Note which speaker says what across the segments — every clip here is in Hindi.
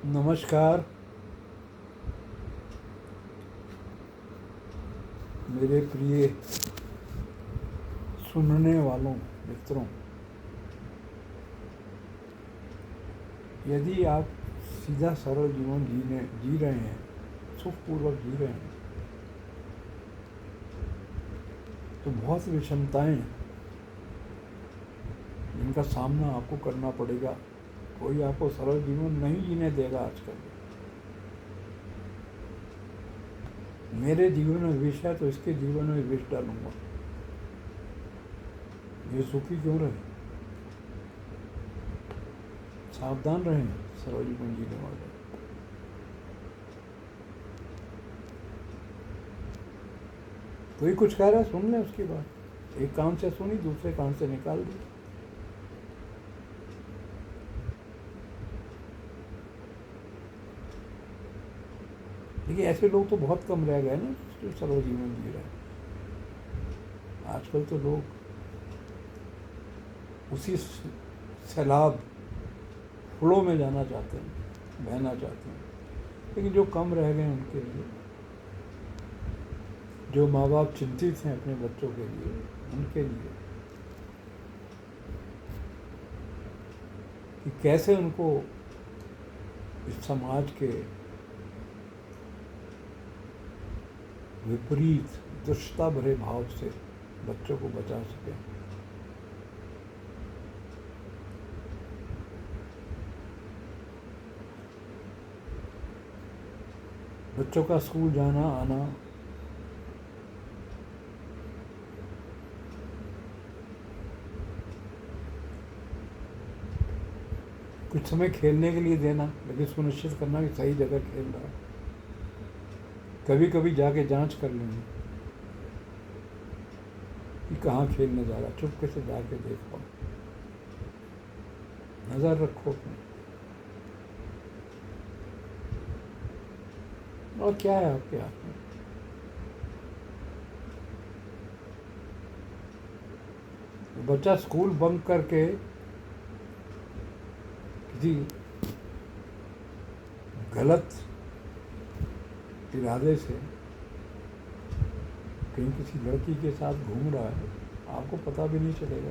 Speaker 1: नमस्कार मेरे प्रिय सुनने वालों मित्रों, यदि आप सीधा सरल जीवन जी रहे हैं, सुखपूर्वक जी रहे हैं, तो बहुत विषमताएं हैं जिनका सामना आपको करना पड़ेगा। कोई आपको सरल जीवन नहीं जीने देगा आजकल। मेरे जीवन में विष है तो इसके जीवन में विष डालूंगा। ये सुखी क्यों रहे? सावधान रहें सरल जीवन जीने वाले। कोई कुछ कह रहा है, सुन लें उसकी बात। एक कान से सुनी, दूसरे कान से निकाल दी। देखिए, ऐसे लोग तो बहुत कम रह गए ना जो सरल जीवन जी रहे हैं। आजकल तो लोग उसी सैलाब फ्लो में जाना चाहते हैं, बहना चाहते हैं। लेकिन जो कम रह गए उनके लिए, जो माँ बाप चिंतित हैं अपने बच्चों के लिए, उनके लिए कि कैसे उनको इस समाज के विपरीत दुष्टता भरे भाव से बच्चों को बचा सके। बच्चों का स्कूल जाना आना, कुछ समय खेलने के लिए देना, लेकिन सुनिश्चित करना कि सही जगह खेल रहा है। कभी कभी जाके जांच कर लेंगे कि कहाँ खेलने जा रहा, चुपके से जाके देखो, नजर रखो अपने। और क्या है आपके हाथ में? बच्चा स्कूल बंक करके किसी गलत इरादे से कहीं किसी लड़की के साथ घूम रहा है, आपको पता भी नहीं चलेगा।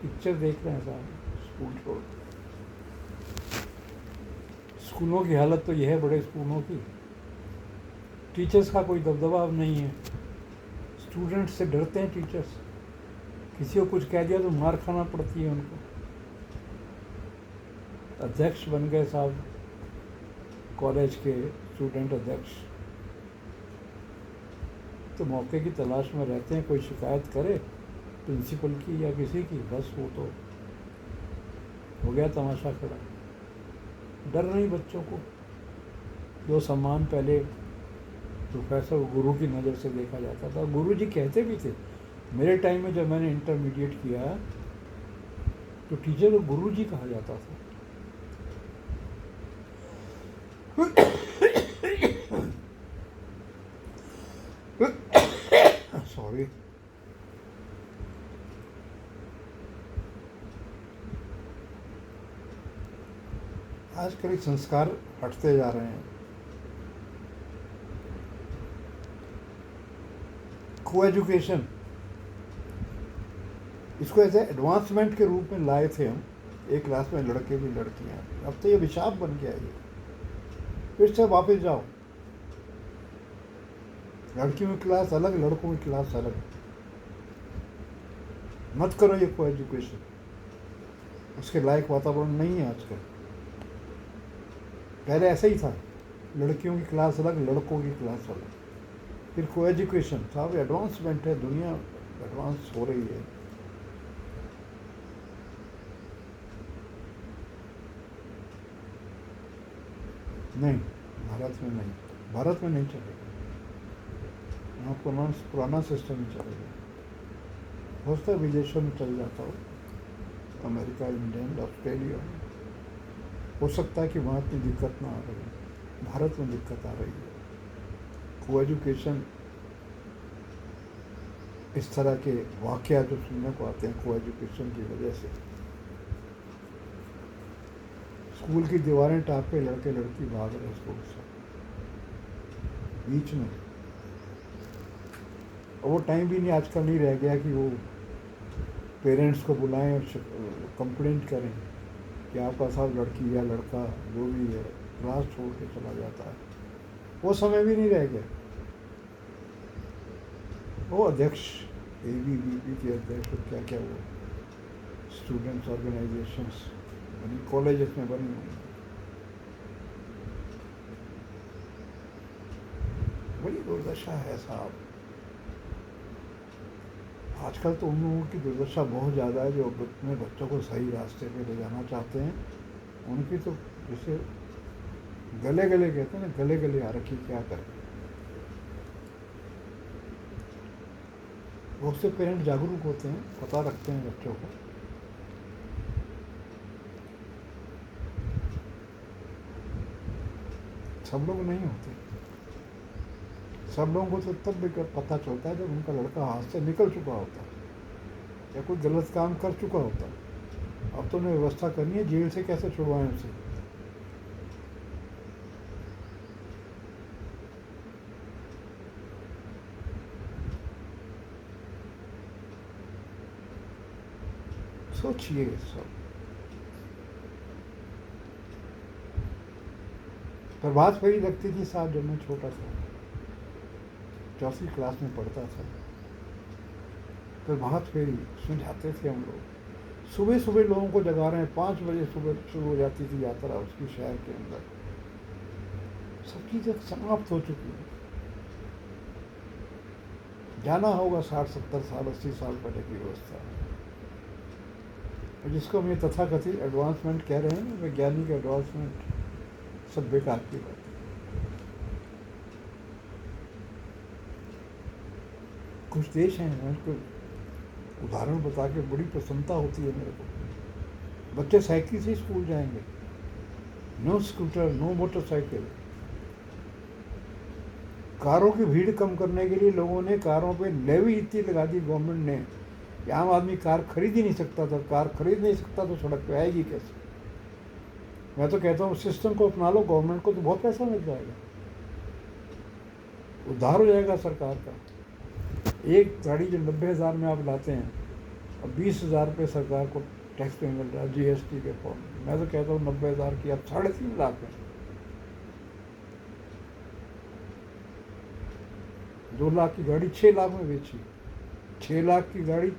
Speaker 1: पिक्चर देख रहे हैं साहब, स्कूल छोड़। स्कूलों की हालत तो यह है, बड़े स्कूलों की। टीचर्स का कोई दबदबा अब नहीं है। स्टूडेंट्स से डरते हैं टीचर्स। किसी को कुछ कह दिया तो मार खाना पड़ती है उनको। अध्यक्ष बन गए साहब, कॉलेज के स्टूडेंट अध्यक्ष, तो मौके की तलाश में रहते हैं। कोई शिकायत करे प्रिंसिपल की या किसी की, बस वो तो हो गया तमाशा खड़ा। डर नहीं बच्चों को। जो सम्मान पहले प्रोफेसर गुरु की नज़र से देखा जाता था, गुरु जी कहते भी थे। मेरे टाइम में जब मैंने इंटरमीडिएट किया तो टीचर को गुरु जी कहा जाता था। सॉरी। आजकल संस्कार हटते जा रहे हैं। को एजुकेशन, इसको ऐसे एडवांसमेंट के रूप में लाए थे हम। एक क्लास में लड़के भी लड़कियां, अब तो ये विशाप बन गया है। फिर से वापस जाओ, लड़कियों की क्लास अलग, लड़कों की क्लास अलग। मत करो ये को एजुकेशन, उसके लायक वातावरण नहीं है आजकल। पहले ऐसा ही था, लड़कियों की क्लास अलग, लड़कों की क्लास अलग। फिर को एजुकेशन साहब, एडवांसमेंट है, दुनिया एडवांस हो रही है। नहीं, भारत में नहीं, भारत में नहीं चलेगा। यहाँ पुराना सिस्टम ही चलेगा। हो सकता है विदेशों में चल जाता हो, अमेरिका, इंग्लैंड, ऑस्ट्रेलिया में। हो सकता है कि वहाँ इतनी दिक्कत ना आ रही है। भारत में दिक्कत आ रही है। को एजुकेशन, इस तरह के वाक़या जो सुनने को आते हैं को एजुकेशन की वजह से, स्कूल की दीवारें टाँप के लड़के लड़की भाग रहे स्कूल से बीच में। और वो टाइम भी नहीं आजकल नहीं रह गया कि वो पेरेंट्स को बुलाएं और कंप्लेंट करें कि आपका साहब लड़की या लड़का जो भी है क्लास छोड़ के चला जाता है। वो समय भी नहीं रह गया। वो अध्यक्ष ABVP के अध्यक्ष क्या क्या वो स्टूडेंट्स ऑर्गेनाइजेशंस बनी, कॉलेजेस में बनी हुई, बड़ी दुर्दशा है साहब। आजकल तो उन लोगों की दुर्दशा बहुत ज़्यादा है जो अपने बच्चों को सही रास्ते पे ले जाना चाहते हैं। उनकी तो जैसे गले गले कहते हैं ना, गले गले आ रखी, क्या करें। बहुत से पेरेंट जागरूक होते हैं, पता रखते हैं बच्चों को। सब लोग नहीं होते। सब लोगों को तो तब भी पता चलता है जब उनका लड़का हाथ से निकल चुका होता है या कोई गलत काम कर चुका होता है। अब तो उन्हें व्यवस्था करनी है जेल से कैसे छुड़वाएं उसे। सोचिए सब। प्रभात फेरी लगती थी साहब जब मैं छोटा था, 4वीं क्लास में पढ़ता था। प्रभात फेरी उसमें जाते थे हम लोग। सुबह सुबह लोगों को जगा रहे हैं, 5 बजे सुबह शुरू हो जाती थी यात्रा उसकी शहर के अंदर। सब चीज़ें समाप्त हो चुकी हैं। जाना होगा 60-70 साल 80 साल पहले की व्यवस्था। जिसको हम ये तथाकथित एडवांसमेंट कह रहे हैं, वैज्ञानिक एडवांसमेंट, सब बेकार की बात है। कुछ देश हैं उनको उदाहरण बता के बड़ी प्रसन्नता होती है मेरे को। बच्चे साइकिल से स्कूल जाएंगे, नो स्कूटर, नो मोटरसाइकिल। कारों की भीड़ कम करने के लिए लोगों ने कारों पे लेवी इतनी लगा दी गवर्नमेंट ने कि आम आदमी कार खरीद ही नहीं सकता था। कार खरीद नहीं सकता तो सड़क पे आएगी कैसे। मैं तो कहता हूँ सिस्टम को अपना लो, गवर्नमेंट को तो बहुत पैसा मिल जाएगा, उद्धार हो जाएगा सरकार का। एक गाड़ी जो 90,000 में आप लाते हैं, अब 20,000 रुपये सरकार को टैक्स पे मिल रहा है GST के फॉर्म में। मैं तो कहता हूँ 90,000 की अब 3.5 लाख है। 2 लाख की गाड़ी 6 लाख में बेची, 6 लाख की गाड़ी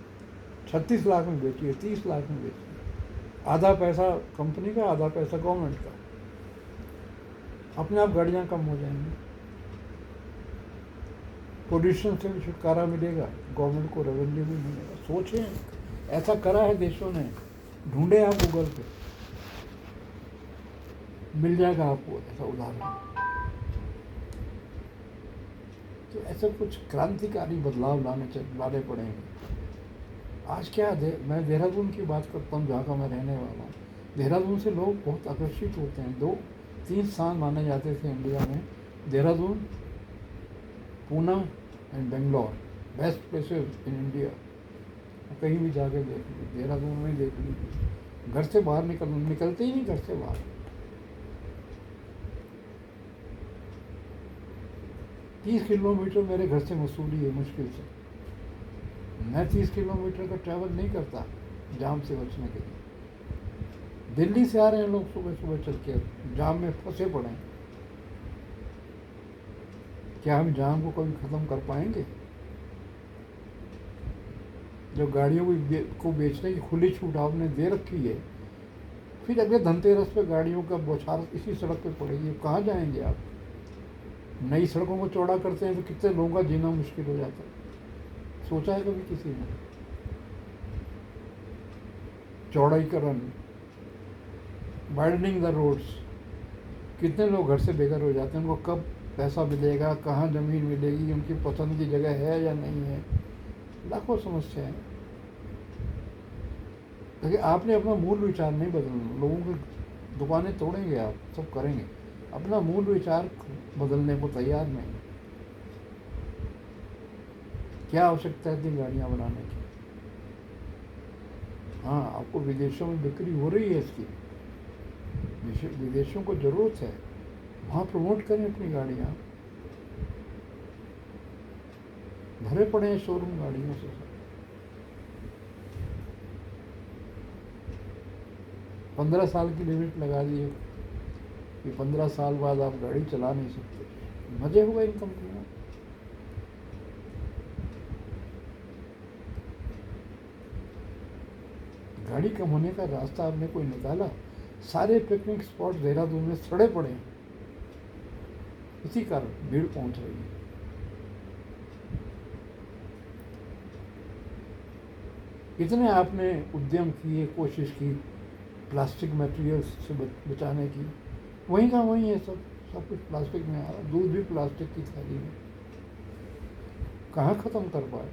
Speaker 1: 36 लाख में बेची है, 30 लाख में बेची है। आधा पैसा कंपनी का, आधा पैसा गवर्नमेंट का। अपने आप गाड़ियाँ कम हो जाएंगी, पोल्यूशन से भी छुटकारा मिलेगा, गवर्नमेंट को रेवेन्यू भी मिलेगा। सोचें, ऐसा करा है देशों ने। ढूंढे आप गूगल पे, मिल जाएगा आपको ऐसा उदाहरण। तो ऐसे कुछ क्रांतिकारी बदलाव लाने पड़ेंगे। आज क्या मैं देहरादून की बात करता हूँ, जहाँ का मैं रहने वाला हूँ। देहरादून से लोग बहुत आकर्षित होते हैं। 2-3 स्थान माने जाते थे इंडिया में, Dehradun, Poona and Bangalore, best places in India. कहीं भी जाके देख लीजिए, देहरादून में देख लीजिए। घर से बाहर निकलते ही नहीं, घर से बाहर। 30 किलोमीटर मेरे घर से मसूरी है मुश्किल से। मैं 30 किलोमीटर का ट्रैवल नहीं करता जाम से बचने के लिए। दिल्ली से आ रहे हैं लोग सुबह सुबह चल के, जाम में फंसे पड़े हैं। क्या हम जाम को कभी ख़त्म कर पाएंगे? जब गाड़ियों को बेचने की खुली छूट आपने दे रखी है, फिर अगले धनतेरस पे गाड़ियों का बौछार इसी सड़क पे पड़ेगी। कहाँ जाएंगे आप? नई सड़कों को चौड़ा करते हैं तो कितने लोगों का जीना मुश्किल हो जाता है। सोचा है कभी किसी ने? चौड़ाईकरण, वाइडनिंग द रोड्स, कितने लोग घर से बेघर हो जाते हैं। उनको कब पैसा मिलेगा, कहाँ ज़मीन मिलेगी, उनकी पसंद की जगह है या नहीं है, लाखों समस्याएं। लेकिन आपने अपना मूल विचार नहीं बदलना। लोगों की दुकानें तोड़ेंगे आप, सब करेंगे, अपना मूल विचार बदलने को तैयार नहीं। क्या आवश्यकता है इतनी गाड़ियाँ बनाने की? हाँ, आपको विदेशों में बिक्री हो रही है इसकी, विदेशों को ज़रूरत है, वहाँ प्रमोट करें अपनी गाड़ियाँ। भरे पड़े हैं शोरूम गाड़ियों से। 15 साल की लिमिट लगा दी है कि 15 साल बाद आप गाड़ी चला नहीं सकते। मजे हुए इन कंपनियों। गाड़ी कम होने का रास्ता आपने कोई निकाला? सारे पिकनिक स्पॉट देहरादून में सड़े पड़े हैं, इसी कारण भीड़ पहुंच रही है। इतने आपने उद्यम किए, कोशिश की प्लास्टिक मटेरियल्स से बचाने की, वहीं का वहीं है सब कुछ प्लास्टिक में आ रहा। दूध भी प्लास्टिक की थैली में। कहाँ ख़त्म कर पाए?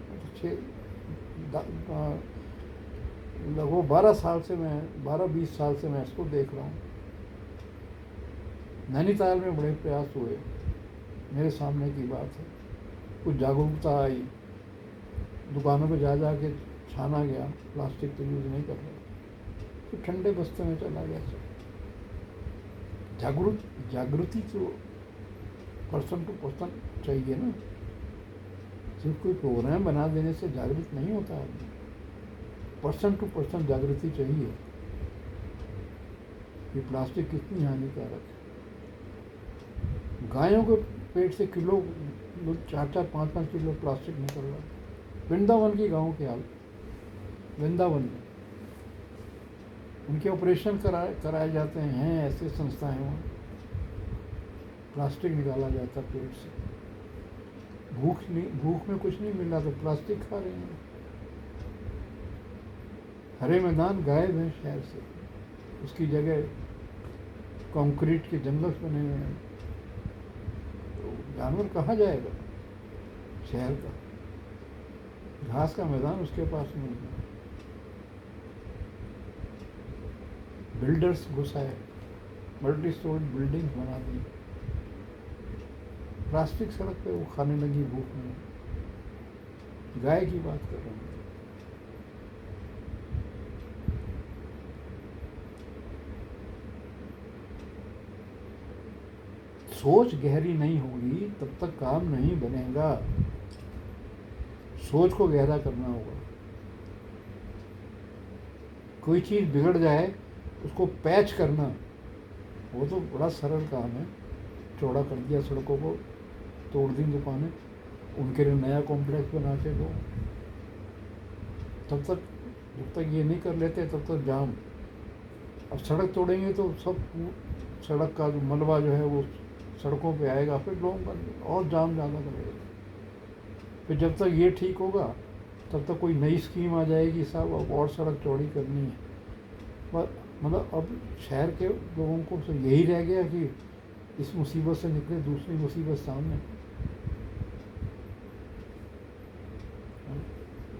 Speaker 1: लगभग 12-20 साल से मैं इसको देख रहा हूँ। नैनीताल में बड़े प्रयास हुए, मेरे सामने की बात है, कुछ जागरूकता आई, दुकानों पे जा के छाना गया, प्लास्टिक तो यूज़ नहीं कर रहे, तो ठंडे बस्ते में चला गया सब। जागृति तो पर्सन टू पर्सन चाहिए ना। सिर्फ कोई प्रोग्राम बना देने से जागृत नहीं होता आदमी। पर्सन टू पर्सन जागृति चाहिए कि प्लास्टिक कितनी हानिकारक है। गायों के पेट से किलो 4-5 किलो प्लास्टिक निकल रहा है। वृंदावन की गाँव के हाल, वृंदावन में उनके ऑपरेशन कराए जाते हैं, ऐसे संस्थाएं वहाँ। प्लास्टिक निकाला जाता पेट से। भूख में कुछ नहीं मिला तो प्लास्टिक खा रहे हैं। हरे मैदान गायब हैं शहर से, उसकी जगह कंक्रीट के जंगल बने हुए हैं। तो जानवर कहाँ जाएगा? शहर का घास का मैदान उसके पास नहीं है। बिल्डर्स घुसाए, मल्टी स्टोरी बिल्डिंग बना दी, प्लास्टिक सड़क पे वो खाने लगी भूख में। गाय की बात कर रहा हूँ। सोच गहरी नहीं होगी तब तक काम नहीं बनेगा। सोच को गहरा करना होगा। कोई चीज़ बिगड़ जाए उसको पैच करना, वो तो बड़ा सरल काम है। चौड़ा कर दिया सड़कों को, तोड़ दी दुकानें, उनके लिए नया कॉम्प्लेक्स बना के दो। जब तक ये नहीं कर लेते तब तक जाम। अब सड़क तोड़ेंगे तो सब सड़क का जो मलबा जो है वो सड़कों पे आएगा, फिर लोग और जाम ज़्यादा करेगा। फिर जब तक ये ठीक होगा तब तक कोई नई स्कीम आ जाएगी, साहब अब और सड़क चौड़ी करनी है। मतलब अब शहर के लोगों को तो यही रह गया कि इस मुसीबत से निकले दूसरी मुसीबत सामने।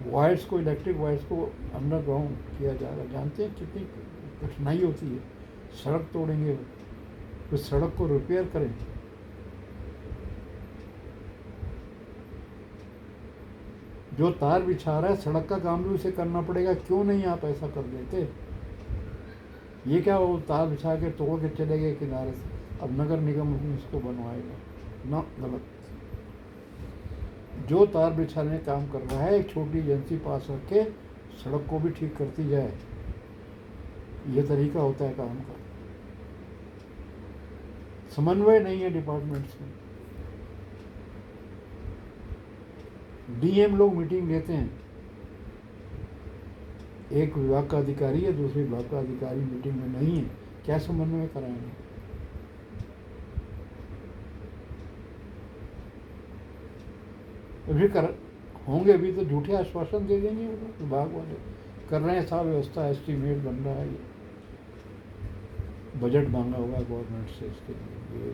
Speaker 1: वायर्स को, इलेक्ट्रिक वायर्स को अंडरग्राउंड किया जा रहा है। जानते हैं कितनी कठिनाई होती है? सड़क तोड़ेंगे, फिर सड़क को रिपेयर करें। जो तार बिछा रहा है सड़क का काम भी उसे करना पड़ेगा। क्यों नहीं आप ऐसा कर देते? ये क्या वो तार बिछा के तोड़ के चले गए किनारे से, अब नगर निगम इसको बनवाएगा ना? गलत। जो तार बिछाने काम कर रहा है एक छोटी एजेंसी पास रख के सड़क को भी ठीक करती जाए। ये तरीका होता है काम का। समन्वय नहीं है डिपार्टमेंट्स में। डीएम लोग मीटिंग लेते हैं, एक विभाग का अधिकारी है, दूसरे विभाग का अधिकारी मीटिंग में नहीं है, क्या समन्वय कराएंगे? अभी होंगे भी तो झूठे आश्वासन दे देंगे विभाग वाले। कर रहे हैं साहब व्यवस्था, एस्टीमेट बन रहा है, बजट मांगा हुआ है गवर्नमेंट से इसके लिए।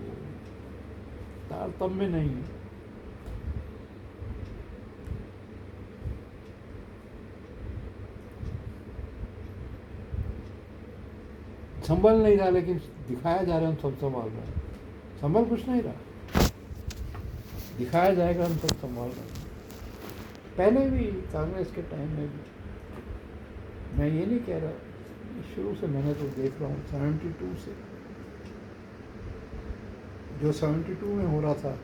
Speaker 1: तारतम्य नहीं है। संभल नहीं रहा, लेकिन दिखाया जा रहा है हम सब संभाल रहे हैं। संभल कुछ नहीं रहा, दिखाया जाएगा हम सब संभाल रहे हैं। पहले भी कांग्रेस के टाइम में भी, मैं ये नहीं कह रहा, शुरू से मैंने तो देख रहा हूँ 72 से जो 72 में हो रहा था।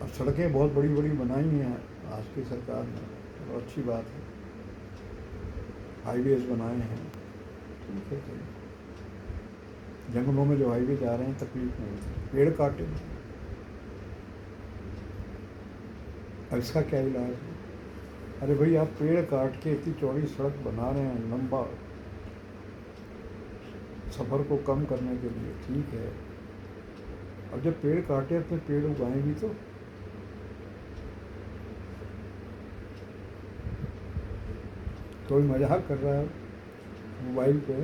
Speaker 1: अब सड़कें बहुत बड़ी बड़ी बनाई हैं आज की सरकार ने, और अच्छी बात है, हाईवेज बनाए हैं, ठीक है। जंगलों में जो हाईवे जा रहे हैं तकलीफ नहीं होती, पेड़ काटे। अब इसका क्या इलाज है? अरे भाई, आप पेड़ काट के इतनी चौड़ी सड़क बना रहे हैं, लंबा सफ़र को कम करने के लिए, ठीक है। अब जब पेड़ काटे अपने पेड़ उगाएं भी तो। कोई मजाक कर रहा है मोबाइल पे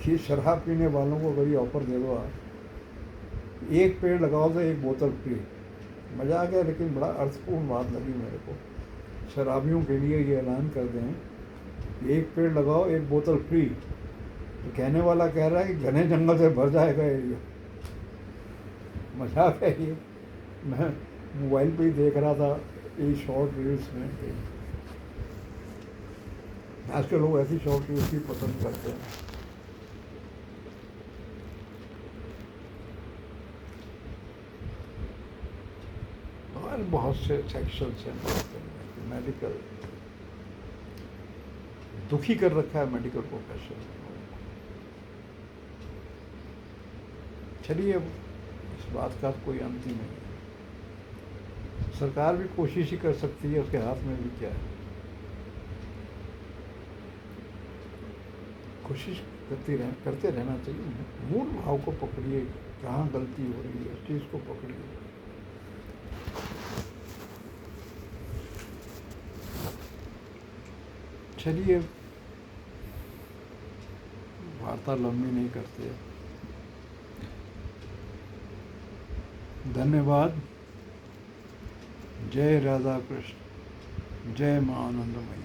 Speaker 1: कि शराब पीने वालों को अगर ये ऑफर दे दो, आप एक पेड़ लगाओ तो एक बोतल फ्री। मजाक है, लेकिन बड़ा अर्थपूर्ण बात लगी मेरे को। शराबियों के लिए ये ऐलान कर दें, एक पेड़ लगाओ एक बोतल फ्री, तो कहने वाला कह रहा है कि घने जंगल से भर जाएगा एरिया। मजाक है ये। मैं मोबाइल पे ही देख रहा था ये शॉर्ट रील्स में। आजकल लोग ऐसी शॉर्ट रील्स ही पसंद करते हैं। और बहुत से सेक्शंस हैं मेडिकल, दुखी कर रखा है मेडिकल प्रोफेशन। चलिए, अब इस बात का कोई अंत ही नहीं है। सरकार भी कोशिश ही कर सकती है, उसके हाथ में भी क्या है। कोशिश करते रहना चाहिए। मूल भाव को पकड़िए, कहाँ गलती हो रही है उस चीज़ को पकड़िए। चलिए, वार्ता लंबी नहीं करते। धन्यवाद। जय राधा कृष्ण, जय माँ आनंदमयी।